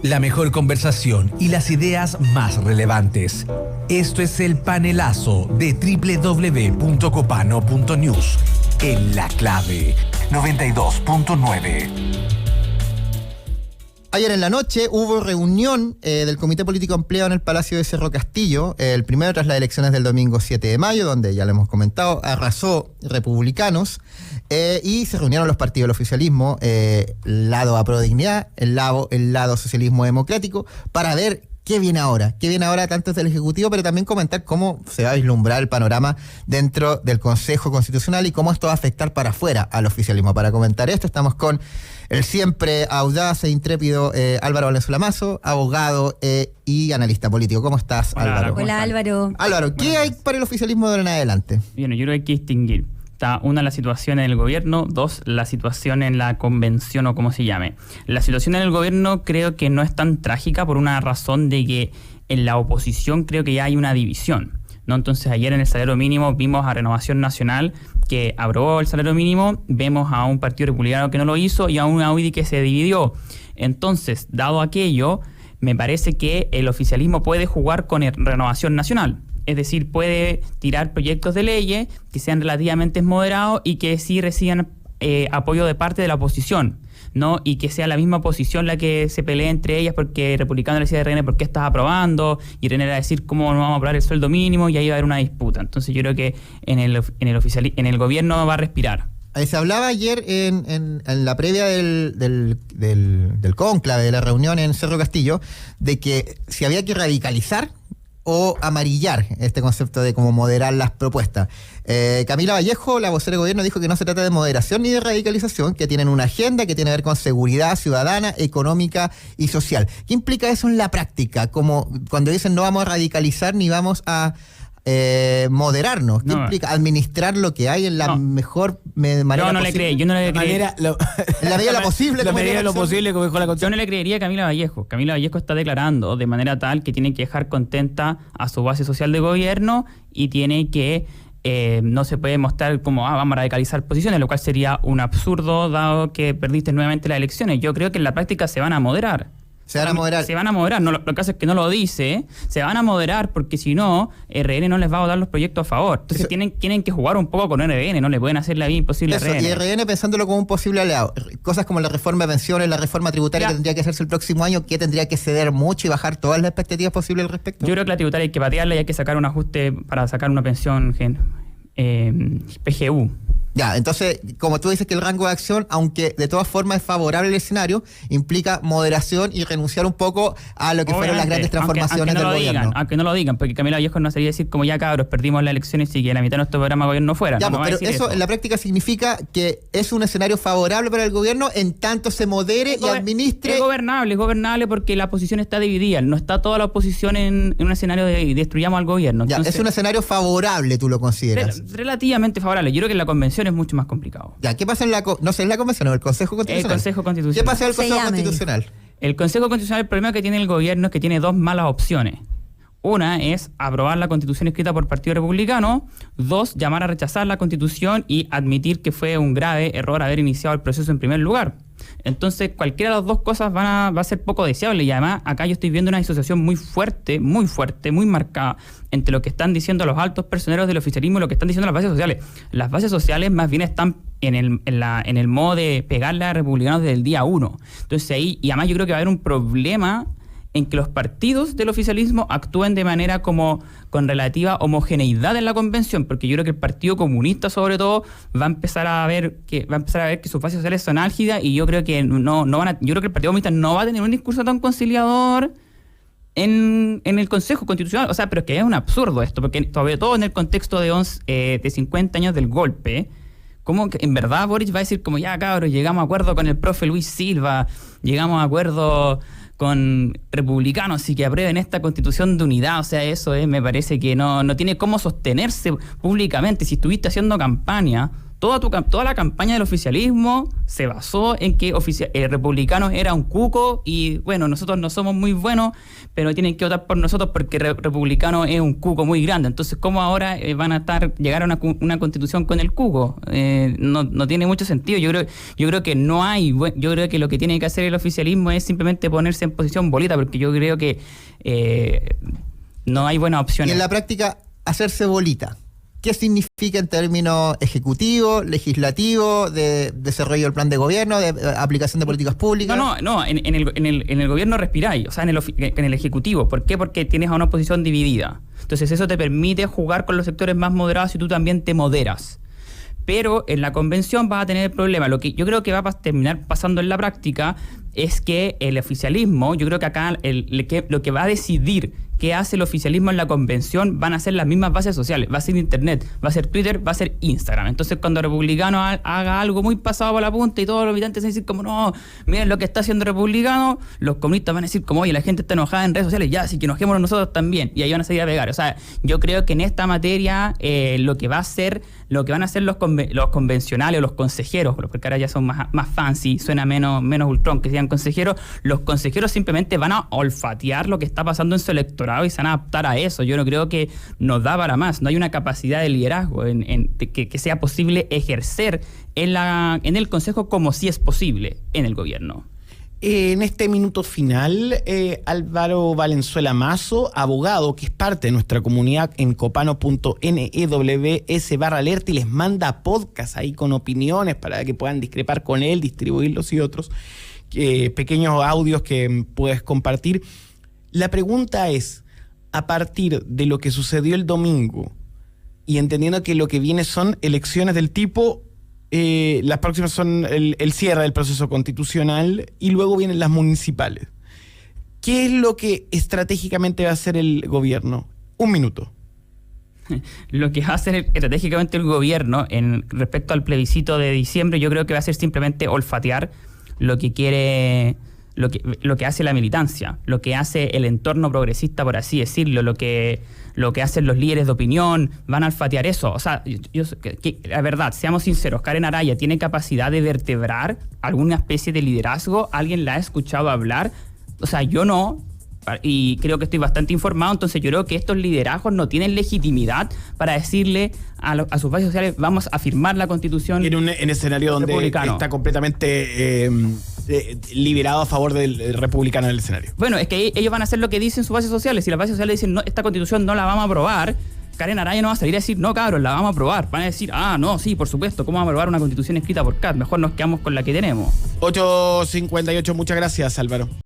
La mejor conversación y las ideas más relevantes. Esto es el panelazo de www.copano.news. En La Clave 92.9. Ayer en la noche hubo reunión del Comité Político Ampliado en el Palacio de Cerro Castillo, el primero tras las elecciones del domingo 7 de mayo, donde ya lo hemos comentado, arrasó Republicanos, y se reunieron los partidos del oficialismo, lado Aprodignidad, el lado Socialismo Democrático, para ver qué viene ahora tanto desde el Ejecutivo, pero también comentar cómo se va a vislumbrar el panorama dentro del Consejo Constitucional y cómo esto va a afectar para afuera al oficialismo. Para comentar esto estamos con el siempre audaz e intrépido Álvaro Valenzuela Mazo, abogado y analista político. ¿Cómo estás, Álvaro? Hola, Álvaro. Álvaro, ¿qué hay para el oficialismo de ahora en adelante? Bien, yo creo que hay que distinguir. Está, una, la situación en el gobierno, dos, la situación en la convención o como se llame. La situación en el gobierno creo que no es tan trágica por una razón de que en la oposición creo que ya hay una división, ¿no? Entonces ayer en el salario mínimo vimos a Renovación Nacional que aprobó el salario mínimo, vemos a un partido republicano que no lo hizo y a una UDI que se dividió. Entonces, dado aquello, me parece que el oficialismo puede jugar con Renovación Nacional. Es decir, puede tirar proyectos de leyes que sean relativamente moderados y que sí reciban apoyo de parte de la oposición, ¿no? Y que sea la misma oposición la que se pelee entre ellas, porque el republicano le decía a RN ¿por qué estás aprobando? Y RN era decir ¿cómo no vamos a aprobar el sueldo mínimo? Y ahí va a haber una disputa. Entonces yo creo que en el gobierno va a respirar. Se hablaba ayer en la previa del cónclave, de la reunión en Cerro Castillo, de que si había que radicalizar o amarillar este concepto de cómo moderar las propuestas. Camila Vallejo, la vocera de gobierno, dijo que no se trata de moderación ni de radicalización, que tienen una agenda que tiene que ver con seguridad ciudadana, económica y social. ¿Qué implica eso en la práctica? Como cuando dicen no vamos a radicalizar ni vamos a moderarnos. ¿Qué implica? Administrar lo que hay en la mejor manera posible. Yo no le creería. En la medida de lo posible. La medida de lo posible, como dijo la Constitución. Yo no le creería a Camila Vallejo. Camila Vallejo está declarando de manera tal que tiene que dejar contenta a su base social de gobierno y tiene que no se puede mostrar como vamos a radicalizar posiciones, lo cual sería un absurdo dado que perdiste nuevamente las elecciones. Yo creo que en la práctica se van a moderar. Se van a moderar. No, lo que pasa es que no lo dice. Se van a moderar porque si no, RN no les va a dar los proyectos a favor. Entonces tienen que jugar un poco con RN, no le pueden hacer la vida imposible a RN. Y RN pensándolo como un posible aliado. Cosas como la reforma de pensiones, la reforma tributaria que tendría que hacerse el próximo año, que tendría que ceder mucho y bajar todas las expectativas posibles al respecto. Yo creo que la tributaria hay que patearla y hay que sacar un ajuste para sacar una pensión PGU. Ya, entonces, como tú dices que el rango de acción, aunque de todas formas es favorable el escenario, implica moderación y renunciar un poco a lo que fueron las grandes transformaciones del gobierno. Aunque no lo digan, porque Camila Vallejo no sería decir como ya cabros, perdimos las elecciones y que la mitad de nuestro programa de gobierno fuera. Ya, pero eso en la práctica significa que es un escenario favorable para el gobierno en tanto se modere y administre. Es gobernable porque la oposición está dividida, no está toda la oposición en un escenario de destruyamos al gobierno. Entonces, es un escenario favorable, tú lo consideras. Relativamente favorable. Yo creo que en la convención es mucho más complicado. Ya, ¿qué pasa en la convención o el Consejo Constitucional? El Consejo Constitucional. ¿Qué pasa en el Consejo Constitucional? El Consejo Constitucional, el problema que tiene el gobierno es que tiene dos malas opciones. Una es aprobar la Constitución escrita por el Partido Republicano. Dos, llamar a rechazar la Constitución y admitir que fue un grave error haber iniciado el proceso en primer lugar. Entonces, cualquiera de las dos cosas va a ser poco deseable. Y además, acá yo estoy viendo una disociación muy fuerte, muy marcada entre lo que están diciendo los altos personeros del oficialismo y lo que están diciendo las bases sociales. Las bases sociales más bien están en el modo de pegarle a republicanos desde el día 1. Entonces ahí, y además yo creo que va a haber un problema en que los partidos del oficialismo actúen de manera como con relativa homogeneidad en la convención, porque yo creo que el Partido Comunista sobre todo va a empezar a ver que sus bases sociales son álgidas y yo creo que yo creo que el Partido Comunista no va a tener un discurso tan conciliador en el Consejo Constitucional. O sea, pero es que es un absurdo esto, porque sobre todo en el contexto de 50 años del golpe, como que en verdad Boric va a decir como ya cabros, llegamos a acuerdo con el profe Luis Silva, llegamos a acuerdo con republicanos y que aprueben esta constitución de unidad. O sea, eso me parece que no tiene cómo sostenerse públicamente. Si estuviste haciendo campaña toda la campaña del oficialismo se basó en que Republicanos era un cuco y bueno, nosotros no somos muy buenos, pero tienen que votar por nosotros porque Republicano es un cuco muy grande. Entonces, ¿cómo ahora van a llegar a una constitución con el cuco? No tiene mucho sentido. Yo creo que no hay, yo creo que lo que tiene que hacer el oficialismo es simplemente ponerse en posición bolita, porque yo creo que no hay buenas opciones. Y en la práctica, hacerse bolita. ¿Qué significa en términos ejecutivos, legislativos, de desarrollo del plan de gobierno, de aplicación de políticas públicas? No, en el gobierno respiráis, o sea, en el ejecutivo. ¿Por qué? Porque tienes a una oposición dividida. Entonces eso te permite jugar con los sectores más moderados y tú también te moderas. Pero en la convención vas a tener el problema. Lo que yo creo que va a terminar pasando en la práctica es que el oficialismo, yo creo que acá lo que va a decidir qué hace el oficialismo en la convención van a ser las mismas bases sociales. Va a ser Internet, va a ser Twitter, va a ser Instagram. Entonces, cuando Republicano haga algo muy pasado por la punta y todos los militantes van a decir como, no, miren lo que está haciendo Republicano, los comunistas van a decir como, oye, la gente está enojada en redes sociales, ya, así que enojémonos nosotros también. Y ahí van a seguir a pegar. O sea, yo creo que en esta materia lo que van a hacer los convencionales o los consejeros, porque ahora ya son más fancy, suena menos ultrón que sean consejeros, los consejeros simplemente van a olfatear lo que está pasando en su electorado y se van a adaptar a eso. Yo no creo que nos da para más. No hay una capacidad de liderazgo que sea posible ejercer en el Consejo como si es posible en el gobierno. En este minuto final, Álvaro Valenzuela Mazo, abogado que es parte de nuestra comunidad en copano.news/alerta y les manda podcast ahí con opiniones para que puedan discrepar con él, distribuirlos y otros pequeños audios que puedes compartir. La pregunta es, a partir de lo que sucedió el domingo y entendiendo que lo que viene son elecciones del tipo, las próximas son el cierre del proceso constitucional y luego vienen las municipales. ¿Qué es lo que estratégicamente va a hacer el gobierno? Un minuto. Lo que va a hacer estratégicamente el gobierno respecto al plebiscito de diciembre, yo creo que va a ser simplemente olfatear lo que quiere, lo que hace la militancia, lo que hace el entorno progresista, por así decirlo, lo que hacen los líderes de opinión, van a olfatear eso. O sea, la verdad, seamos sinceros, Karen Araya tiene capacidad de vertebrar alguna especie de liderazgo. ¿Alguien la ha escuchado hablar? O sea, yo no, y creo que estoy bastante informado, entonces yo creo que estos liderazgos no tienen legitimidad para decirle a sus bases sociales, vamos a firmar la Constitución en escenario donde está completamente liberado a favor del republicano en el escenario. Bueno, es que ellos van a hacer lo que dicen sus bases sociales. Si las bases sociales dicen, no, esta Constitución no la vamos a aprobar, Karen Araya no va a salir a decir, no cabros, la vamos a aprobar. Van a decir, no, sí, por supuesto, ¿cómo vamos a aprobar una Constitución escrita por CAT? Mejor nos quedamos con la que tenemos. 8:58, muchas gracias, Álvaro.